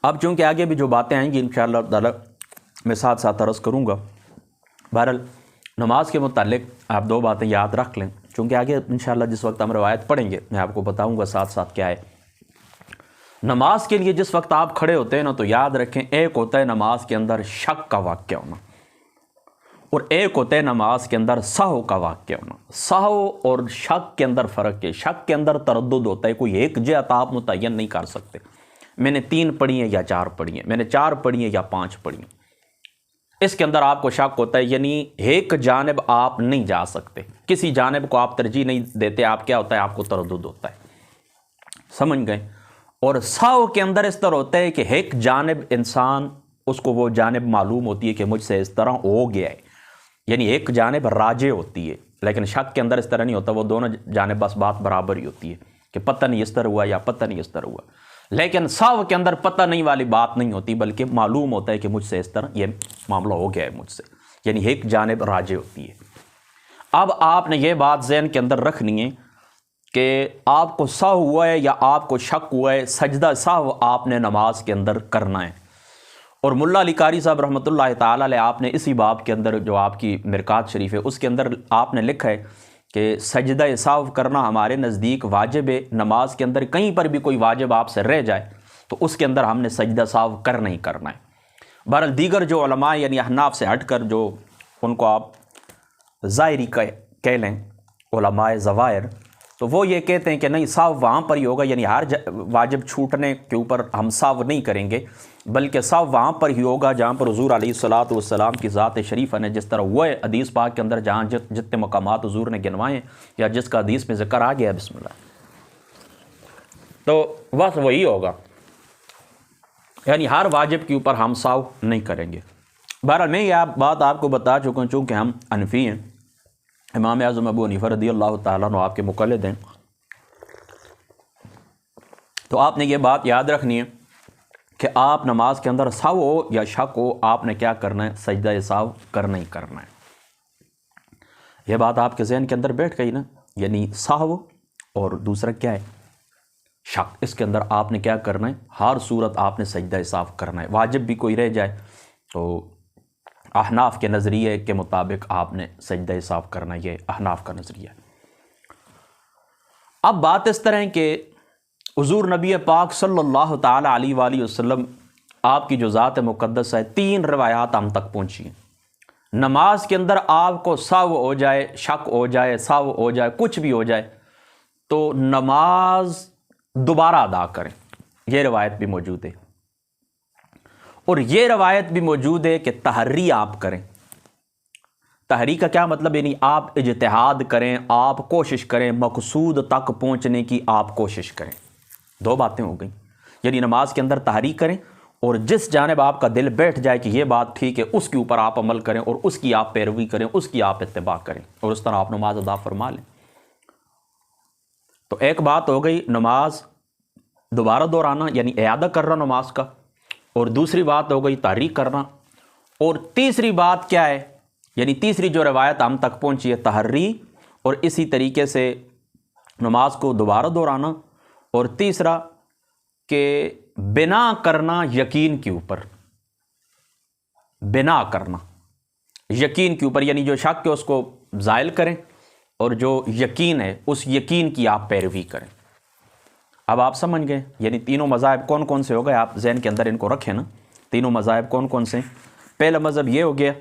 اب چونکہ آگے بھی جو باتیں آئیں گی انشاءاللہ تعالی میں ساتھ ساتھ عرض کروں گا۔ بہرحال نماز کے متعلق آپ دو باتیں یاد رکھ لیں، چونکہ آگے انشاءاللہ جس وقت ہم روایت پڑھیں گے میں آپ کو بتاؤں گا ساتھ ساتھ کیا ہے۔ نماز کے لیے جس وقت آپ کھڑے ہوتے ہیں نا، تو یاد رکھیں ایک ہوتا ہے نماز کے اندر شک کا واقعہ ہونا، اور ایک ہوتا ہے نماز کے اندر سہو کا واقعہ ہونا۔ سہو اور شک کے اندر فرق ہے۔ شک کے اندر تردد ہوتا ہے، کوئی ایک جہت آپ متعین نہیں کر سکتے، میں نے 3 پڑھی ہیں یا 4 پڑھی ہیں، میں نے 4 پڑھی ہیں یا 5 پڑھی ہیں، اس کے اندر آپ کو شک ہوتا ہے، یعنی ایک جانب آپ نہیں جا سکتے، کسی جانب کو آپ ترجیح نہیں دیتے، آپ کیا ہوتا ہے، آپ کو تردد ہوتا ہے، سمجھ گئے۔ اور سہو کے اندر اس طرح ہوتا ہے کہ ایک جانب انسان اس کو وہ جانب معلوم ہوتی ہے کہ مجھ سے اس طرح ہو گیا ہے، یعنی ایک جانب راجع ہوتی ہے، لیکن شک کے اندر اس طرح نہیں ہوتا، وہ دونوں جانب بس بات برابر ہی ہوتی ہے کہ پتہ نہیں اس طرح ہوا یا پتہ نہیں اس طرح ہوا۔ لیکن سہو کے اندر پتہ نہیں والی بات نہیں ہوتی، بلکہ معلوم ہوتا ہے کہ مجھ سے اس طرح یہ معاملہ ہو گیا ہے مجھ سے، یعنی ایک جانب راجع ہوتی ہے۔ اب آپ نے یہ بات ذہن کے اندر رکھنی ہے کہ آپ کو سہو ہوا ہے یا آپ کو شک ہوا ہے، سجدہ سہو آپ نے نماز کے اندر کرنا ہے۔ اور ملا علی قاری صاحب رحمۃ اللہ تعالیٰ علیہ آپ نے اسی باب کے اندر جو آپ کی مرکات شریف ہے اس کے اندر آپ نے لکھا ہے کہ سجدہ سہو کرنا ہمارے نزدیک واجب ہے۔ نماز کے اندر کہیں پر بھی کوئی واجب آپ سے رہ جائے تو اس کے اندر ہم نے سجدہ سہو کرنا ہی کرنا ہے۔ بہرحال دیگر جو علماء یعنی احناف سے ہٹ کر جو ان کو آپ ظاہری کہہ لیں، علماء ظواہر، تو وہ یہ کہتے ہیں کہ نہیں، سہو وہاں پر ہی ہوگا، یعنی ہر واجب چھوٹنے کے اوپر ہم سہو نہیں کریں گے، بلکہ سہو وہاں پر ہی ہوگا جہاں پر حضور علیہ الصلوۃ والسلام کی ذات شریفہ نے جس طرح ہوا ہے حدیث پاک کے اندر، جہاں جتنے مقامات حضور نے گنوائے ہیں یا جس کا حدیث میں ذکر آ گیا بسم اللہ، تو بس وہی ہوگا، یعنی ہر واجب کے اوپر ہم سہو نہیں کریں گے۔ بہرحال میں یہ بات آپ کو بتا چکا ہوں، چونکہ ہم حنفی ہیں، امام اعظم ابو حنیفہ رضی اللہ تعالیٰ عنہ آپ کے مقلد ہیں، تو آپ نے یہ بات یاد رکھنی ہے کہ آپ نماز کے اندر سہو ہو یا شک ہو، آپ نے کیا کرنا ہے، سجدہ سہو کرنا ہی کرنا ہے۔ یہ بات آپ کے ذہن کے اندر بیٹھ گئی نا، یعنی سہو اور دوسرا کیا ہے، شک، اس کے اندر آپ نے کیا کرنا ہے، ہر صورت آپ نے سجدہ سہو کرنا ہے، واجب بھی کوئی رہ جائے تو احناف کے نظریے کے مطابق آپ نے سجدہ سہو کرنا ہے، یہ احناف کا نظریہ ہے۔ اب بات اس طرح ہے کہ حضور نبی پاک صلی اللہ تعالیٰ علیہ وآلہ وسلم آپ کی جو ذات مقدس ہے، 3 روایات ہم تک پہنچی ہیں۔ نماز کے اندر آپ کو سہو ہو جائے، شک ہو جائے، سہو ہو جائے، کچھ بھی ہو جائے تو نماز دوبارہ ادا کریں، یہ روایت بھی موجود ہے۔ اور یہ روایت بھی موجود ہے کہ تحری آپ کریں۔ تحری کا کیا مطلب، یعنی آپ اجتہاد کریں، آپ کوشش کریں، مقصود تک پہنچنے کی آپ کوشش کریں۔ 2 باتیں ہو گئیں، یعنی نماز کے اندر تحری کریں اور جس جانب آپ کا دل بیٹھ جائے کہ یہ بات ٹھیک ہے، اس کے اوپر آپ عمل کریں اور اس کی آپ پیروی کریں، اس کی آپ اتباع کریں، اور اس طرح آپ نماز ادا فرما لیں۔ تو ایک بات ہو گئی نماز دوبارہ دہرانا، یعنی اعادہ کرنا نماز کا، اور دوسری بات ہو گئی تحریک کرنا، اور تیسری بات کیا ہے، یعنی تیسری جو روایت ہم تک پہنچی ہے تحری، اور اسی طریقے سے نماز کو دوبارہ دہرانا، اور تیسرا کہ بنا کرنا یقین کے اوپر، بنا کرنا یقین کے اوپر، یعنی جو شک ہے اس کو زائل کریں اور جو یقین ہے اس یقین کی آپ پیروی کریں۔ اب آپ سمجھ گئے، یعنی تینوں مذاہب کون کون سے ہو گئے، آپ ذہن کے اندر ان کو رکھیں نا، تینوں مذاہب کون کون سے ہیں۔ پہلا مذہب یہ ہو گیا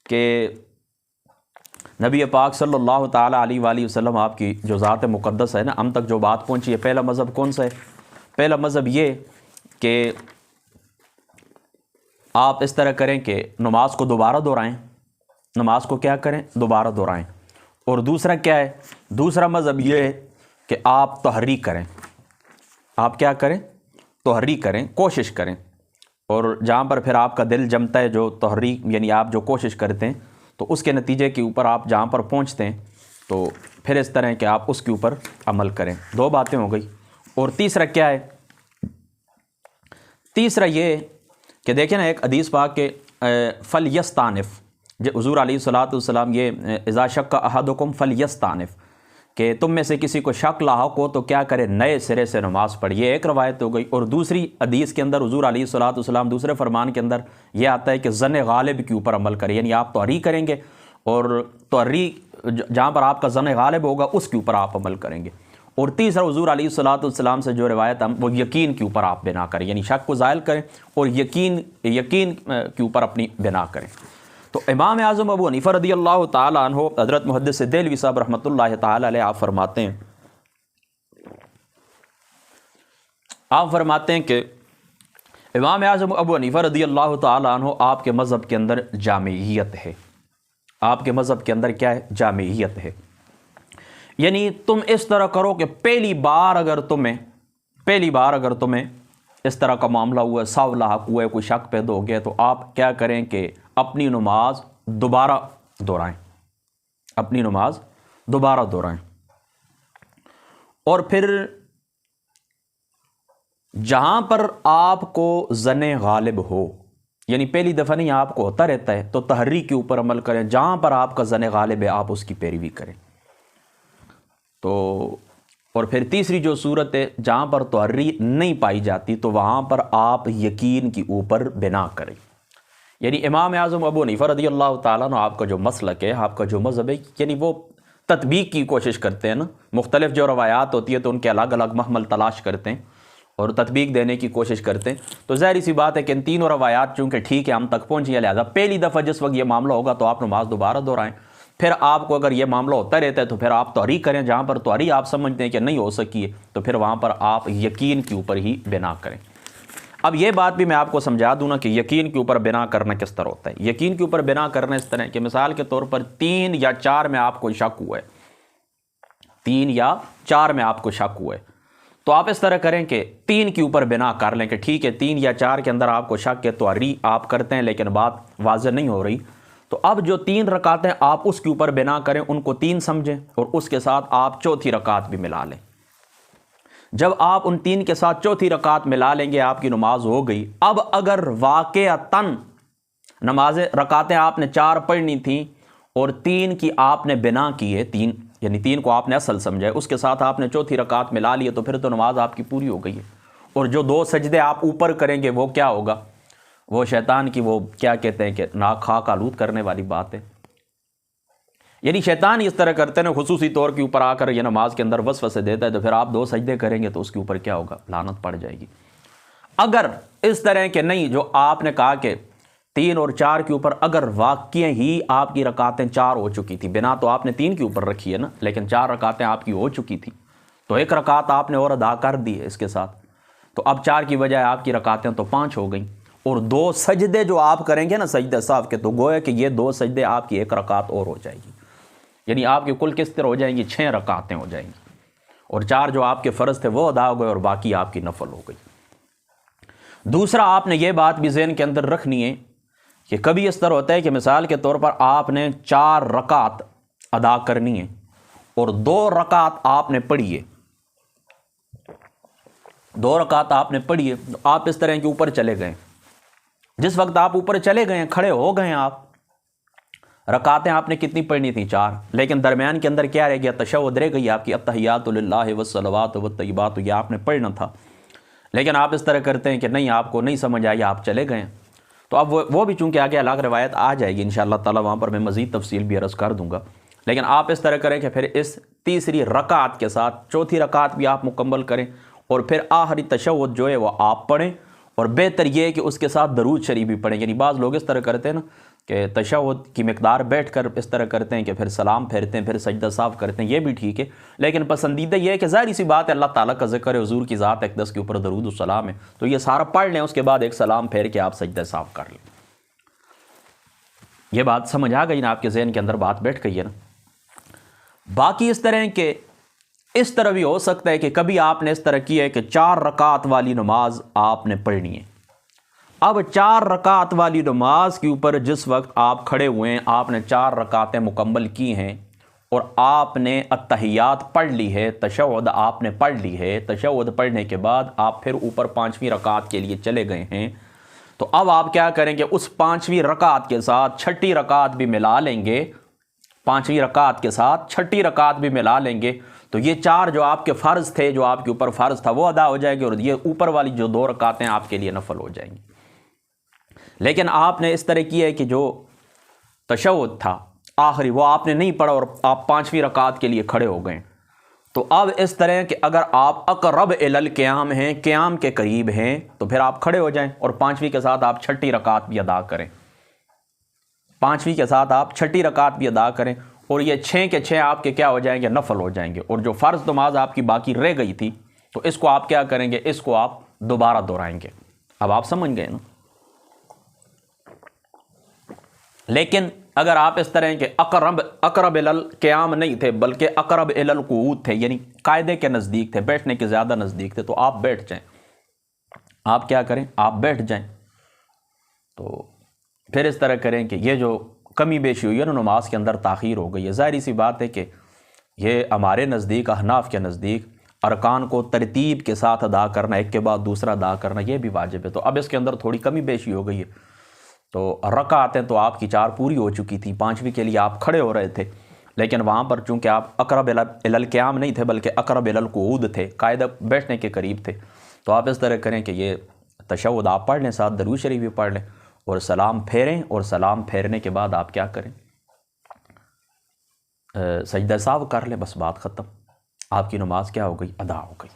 کہ نبی پاک صلی اللہ تعالیٰ علیہ وآلہ وسلم آپ کی جو ذات مقدس ہے نا، ہم تک جو بات پہنچی ہے، پہلا مذہب کون سا ہے؟ پہلا مذہب یہ کہ آپ اس طرح کریں کہ نماز کو دوبارہ دہرائیں، نماز کو کیا کریں، دوبارہ دہرائیں۔ اور دوسرا کیا ہے، دوسرا مذہب یہ ہے کہ آپ تحریک کریں، آپ کیا کریں، تحریک کریں، کوشش کریں، اور جہاں پر پھر آپ کا دل جمتا ہے، جو تحریک یعنی آپ جو کوشش کرتے ہیں تو اس کے نتیجے کے اوپر آپ جہاں پر پہنچتے ہیں تو پھر اس طرح کہ آپ اس کے اوپر عمل کریں۔ 2 باتیں ہو گئی۔ اور تیسرا کیا ہے، تیسرا یہ کہ دیکھیں نا، ایک حدیث پاک کے فلیستانف، جو حضور علیہ الصلوۃ والسلام یہ اذا شک احدکم فلیستانف، کہ تم میں سے کسی کو شک لاحق ہو تو کیا کرے، نئے سرے سے نماز پڑھ. یہ ایک روایت ہو گئی. اور دوسری حدیث کے اندر حضور علیہ الصلوۃ والسلام دوسرے فرمان کے اندر یہ آتا ہے کہ ظن غالب کے اوپر عمل کرے، یعنی آپ توری کریں گے اور توری جہاں پر آپ کا ظن غالب ہوگا اس کے اوپر آپ عمل کریں گے. اور تیسرا حضور علیہ الصلوۃ والسلام سے جو روایت وہ یقین کے اوپر آپ بنا کریں، یعنی شک کو زائل کریں اور یقین کے اوپر اپنی بنا کریں. تو امام اعظم ابو حنیفہ رضی اللہ تعالیٰ عنہ حضرت محدث دہلوی صاحب رحمۃ اللہ تعالیٰ علیہ آپ فرماتے ہیں کہ امام اعظم ابو حنیفہ رضی اللہ تعالیٰ عنہ آپ کے مذہب کے اندر جامعیت ہے. آپ کے مذہب کے اندر کیا ہے؟ جامعیت ہے. یعنی تم اس طرح کرو کہ پہلی بار اگر تمہیں اس طرح کا معاملہ ہوا، سو لاحق ہوا ہے، کوئی شک پیدا ہو گیا، تو آپ کیا کریں کہ اپنی نماز دوبارہ دہرائیں. اور پھر جہاں پر آپ کو ظن غالب ہو، یعنی پہلی دفعہ نہیں آپ کو ہوتا رہتا ہے، تو تحری کے اوپر عمل کریں. جہاں پر آپ کا ظن غالب ہے آپ اس کی پیروی کریں. تو اور پھر تیسری جو صورت ہے جہاں پر تحری نہیں پائی جاتی تو وہاں پر آپ یقین کے اوپر بنا کریں. یعنی امام اعظم ابو حنیفہ رضی اللہ تعالیٰ عنہ آپ کا جو مسلک ہے، آپ کا جو مذہب ہے، یعنی وہ تطبیق کی کوشش کرتے ہیں نا. مختلف جو روایات ہوتی ہے تو ان کے الگ الگ محمل تلاش کرتے ہیں اور تطبیق دینے کی کوشش کرتے ہیں. تو ظاہری سی بات ہے کہ ان تینوں روایات چونکہ ٹھیک ہے ہم تک پہنچی ہیں، لہٰذا پہلی دفعہ جس وقت یہ معاملہ ہوگا تو آپ نماز دوبارہ دہرائیں. پھر آپ کو اگر یہ معاملہ ہوتا رہتا ہے تو پھر آپ توری کریں. جہاں پر توری آپ سمجھتے ہیں کہ نہیں ہو سکی ہے تو پھر وہاں پر آپ یقین کے اوپر ہی بنا کریں. اب یہ بات بھی میں آپ کو سمجھا دوں نا کہ یقین کے اوپر بنا کرنا کس طرح ہوتا ہے. یقین کے اوپر بنا کرنا اس طرح کہ مثال کے طور پر 3 یا 4 میں آپ کو شک ہوا ہے، 3 یا 4 میں آپ کو شک ہوا ہے، تو آپ اس طرح کریں کہ 3 کے اوپر بنا کر لیں کہ ٹھیک ہے 3 یا 4 کے اندر آپ کو شک ہے، توری آپ کرتے ہیں لیکن بات واضح نہیں ہو رہی، تو اب جو 3 رکعتیں آپ اس کے اوپر بنا کریں، ان کو 3 سمجھیں اور اس کے ساتھ آپ چوتھی رکعت بھی ملا لیں. جب آپ ان 3 کے ساتھ چوتھی رکعت ملا لیں گے آپ کی نماز ہو گئی. اب اگر واقعتاً رکعتیں آپ نے 4 پڑھنی تھیں اور 3 کی آپ نے بنا کی ہے، 3 یعنی 3 کو آپ نے اصل سمجھا ہے، اس کے ساتھ آپ نے چوتھی رکعت ملا لی ہے، تو پھر تو نماز آپ کی پوری ہو گئی ہے. اور جو 2 سجدے آپ اوپر کریں گے وہ کیا ہوگا؟ وہ شیطان کی وہ کیا کہتے ہیں کہ ناک خاک آلود کرنے والی بات ہے. یعنی شیطان اس طرح کرتے ہیں خصوصی طور کے اوپر آ کر یہ نماز کے اندر وسوسے دیتا ہے، تو پھر آپ 2 سجدے کریں گے تو اس کے اوپر کیا ہوگا؟ لعنت پڑ جائے گی. اگر اس طرح کہ نہیں، جو آپ نے کہا کہ 3 اور 4 کے اوپر اگر واقعی ہی آپ کی رکعتیں 4 ہو چکی تھی، بنا تو آپ نے 3 کے اوپر رکھی ہے نا، لیکن 4 رکعتیں آپ کی ہو چکی تھی، تو 1 رکعت آپ نے اور ادا کر دی ہے اس کے ساتھ، تو اب 4 کی بجائے آپ کی رکعتیں تو 5 ہو گئیں. اور 2 سجدے جو آپ کریں گے نا سجدہ صاحب کے، تو گویا کہ یہ 2 سجدے آپ کی 1 رکعت اور ہو جائے گی. یعنی آپ کی کل کس طرح ہو جائیں گی؟ 6 رکعتیں ہو جائیں گی. اور 4 جو آپ کے فرض تھے وہ ادا ہو گئے اور باقی آپ کی نفل ہو گئی. دوسرا آپ نے یہ بات بھی ذہن کے اندر رکھنی ہے کہ کبھی اس طرح ہوتا ہے کہ مثال کے طور پر آپ نے 4 رکعت ادا کرنی ہے اور 2 رکعت آپ نے پڑھی ہے، 2 رکعت آپ نے پڑھی ہے، آپ اس طرح کے اوپر چلے گئے. جس وقت آپ اوپر چلے گئے، کھڑے ہو گئے، آپ رکعتیں آپ نے کتنی پڑھنی تھی؟ 4، لیکن درمیان کے اندر کیا رہ گیا؟ تشہد رہ گئی آپ کی، التحیات للہ والصلوات والطیبات، یہ آپ نے پڑھنا تھا، لیکن آپ اس طرح کرتے ہیں کہ نہیں، آپ کو نہیں سمجھ آئی، آپ چلے گئے. تو اب وہ بھی چونکہ آگے الگ روایت آ جائے گی انشاءاللہ تعالیٰ، وہاں پر میں مزید تفصیل بھی عرض کر دوں گا. لیکن آپ اس طرح کریں کہ پھر اس تیسری رکعت کے ساتھ چوتھی رکعت بھی آپ مکمل کریں اور پھر آخری تشہد جو ہے وہ آپ پڑھیں، اور بہتر یہ ہے کہ اس کے ساتھ درود شریف بھی پڑھیں. یعنی بعض لوگ اس طرح کرتے ہیں نا کہ تشہد کی مقدار بیٹھ کر اس طرح کرتے ہیں کہ پھر سلام پھیرتے ہیں، پھر سجدہ صاف کرتے ہیں، یہ بھی ٹھیک ہے، لیکن پسندیدہ یہ ہے کہ ظاہری سی بات ہے اللہ تعالیٰ کا ذکر ہے، حضور کی ذات اقدس کے اوپر درود و سلام ہے، تو یہ سارا پڑھ لیں، اس کے بعد ایک سلام پھیر کے آپ سجدہ صاف کر لیں. یہ بات سمجھ آ گئی نا؟ آپ کے ذہن کے اندر بات بیٹھ گئی ہے نا؟ باقی اس طرح کہ اس طرح بھی ہو سکتا ہے کہ کبھی آپ نے اس طرح کیا ہے کہ 4 رکعت والی نماز آپ نے پڑھنی ہے. اب 4 رکعت والی نماز کے اوپر جس وقت آپ کھڑے ہوئے ہیں، آپ نے 4 رکعتیں مکمل کی ہیں اور آپ نے التحیات پڑھ لی ہے، تشہد آپ نے پڑھ لی ہے، تشہد پڑھنے کے بعد آپ پھر اوپر 5ویں رکعت کے لیے چلے گئے ہیں، تو اب آپ کیا کریں گے؟ اس 5ویں رکعت کے ساتھ 6ٹھی رکعت بھی ملا لیں گے 5ویں رکعت کے ساتھ 6ٹھی رکعت بھی ملا لیں گے تو یہ 4 جو آپ کے فرض تھے، جو آپ کے اوپر فرض تھا وہ ادا ہو جائے گی، اور یہ اوپر والی جو 2 رکعتیں آپ کے لیے نفل ہو جائیں گی۔ لیکن آپ نے اس طرح کی ہے کہ جو تشہد تھا آخری وہ آپ نے نہیں پڑھا اور آپ 5ویں رکعت کے لیے کھڑے ہو گئے، تو اب اس طرح کہ اگر آپ اقرب الی القیام ہیں، قیام کے قریب ہیں، تو پھر آپ کھڑے ہو جائیں اور 5ویں کے ساتھ آپ 6ٹھی رکعت بھی ادا کریں، 5ویں کے ساتھ آپ 6ٹھی رکعت بھی ادا کریں، اور یہ 6 کے 6 آپ کے کیا ہو جائیں گے؟ نفل ہو جائیں گے۔ اور جو فرض نماز آپ کی باقی رہ گئی تھی تو اس کو آپ کیا کریں گے؟ اس کو آپ دوبارہ دہرائیں گے۔ اب آپ سمجھ گئے نا؟ لیکن اگر آپ اس طرح کے اقرب الی القیام نہیں تھے بلکہ اقرب الی القعود تھے، یعنی قاعدے کے نزدیک تھے، بیٹھنے کے زیادہ نزدیک تھے، تو آپ بیٹھ جائیں۔ آپ کیا کریں؟ آپ بیٹھ جائیں۔ تو پھر اس طرح کریں کہ یہ جو کمی بیشی ہوئی ہے نا نماز کے اندر، تاخیر ہو گئی ہے، ظاہری سی بات ہے کہ یہ ہمارے نزدیک، احناف کے نزدیک، ارکان کو ترتیب کے ساتھ ادا کرنا، ایک کے بعد دوسرا ادا کرنا، یہ بھی واجب ہے۔ تو اب اس کے اندر تھوڑی کمی بیشی ہو گئی ہے، تو رکعتیں تو آپ کی 4 پوری ہو چکی تھیں، 5ویں کے لیے آپ کھڑے ہو رہے تھے، لیکن وہاں پر چونکہ آپ اقرب الی القیام نہیں تھے بلکہ اقرب الی القعود تھے، قاعدہ بیٹھنے کے قریب تھے، تو آپ اس طرح کریں کہ یہ تشہد آپ پڑھ لیں، ساتھ درود شریف بھی پڑھ لیں اور سلام پھیریں، اور سلام پھیرنے کے بعد آپ کیا کریں؟ سجدہ سہو کر لیں، بس بات ختم، آپ کی نماز کیا ہو گئی؟ ادا ہو گئی۔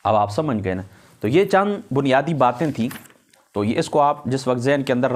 اب آپ سمجھ گئے نا؟ تو یہ چند بنیادی باتیں تھیں، تو یہ اس کو آپ جس وقت ذہن کے اندر